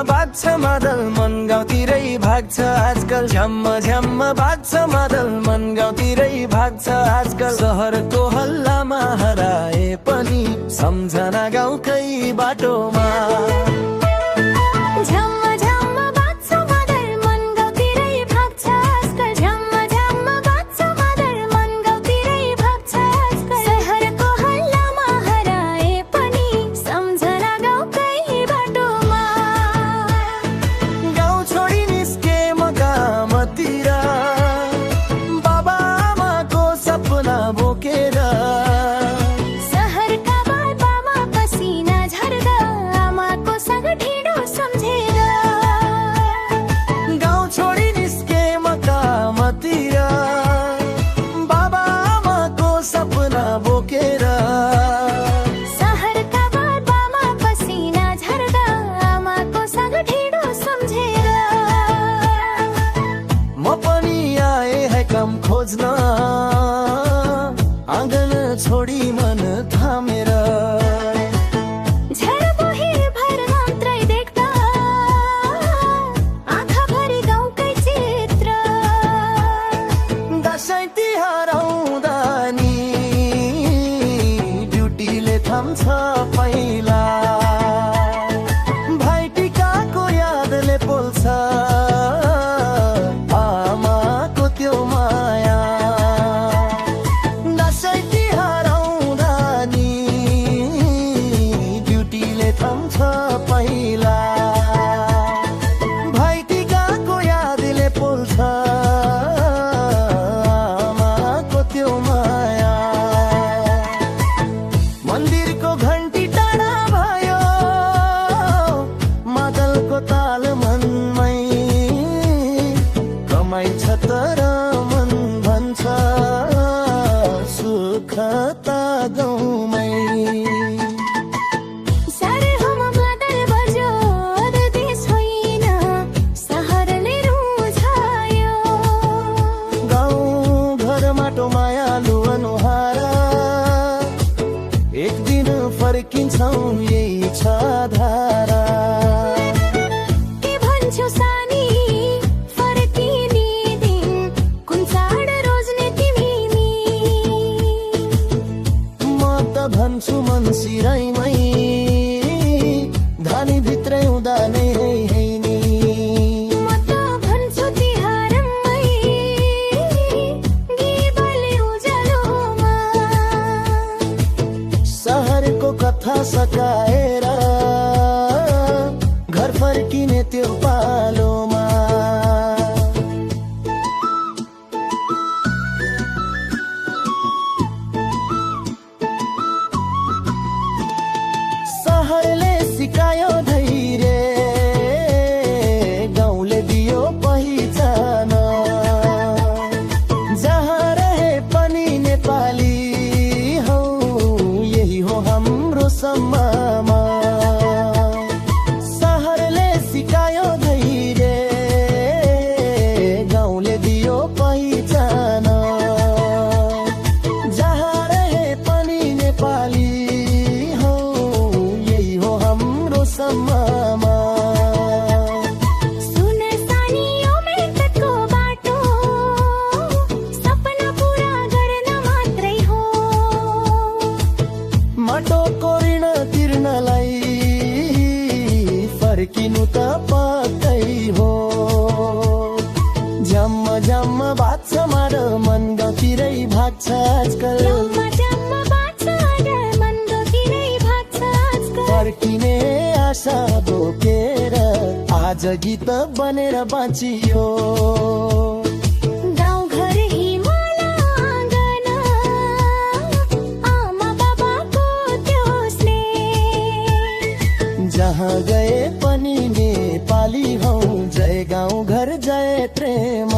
बाज्छ मादल मन गाउँतिरै भाग्छ आजकल झ्याम्म झ्याम्म बाज्छ मादल मन गाउँतिरै भाग्छ आजकल सहरको हल्लामा हराए पनि सम्झना गाउँकै बाटोमा खोज्न आँगन छोडी मन थामेर झरपोही भर मात्रै देख्दा आँखाभरि गाउँकै चित्र दशैं तिहार आउँदा नि ड्युटीले थाम्छ पहिला भाइटिकाको यादले पोल्छ पहिला भाइटिकाको यादले पोल्छ आमाको त्यो माया मन्दिरको घन्टी टाढा भयो मादलको ताल मनमै कमाइ छ तर मन भन्छ सुख त गाउँमै एक दिन फर्किन्छौँ यही छ धारा के भन्छौ सानी फर्किने दिन कुन चाड रोज्ने तिमी नि म त भन्छु मन सिराइमै धानी भित्रै हुँदा नै है नि म त भन्छु तिहारमै गिबले उज्यालोमा सहरको कथा सकाएर घर फर्किने त्यो पालोमा सहरले सिकायो धैर्य गाउँले दियो पहिचान जहाँ रहे पनि नेपाली सम्मामा सहरले सिकायो धैर्य गाउँले दियो पहिचान जहाँ रहे पनि नेपाली हौ यही हो हाम्रो सम्मामा माटोको ऋण तिर्नलाई फर्किनु त पक्कै हो झ्याम्म झ्याम्म बाज्छ मार मन गाउँतिरै भाग्छ आजकल फर्किने आशा बोकेर आज गीत बनेर बाँचियो जहाँ गए पनि नेपाली हौ जय गाउँ घर जय प्रेम।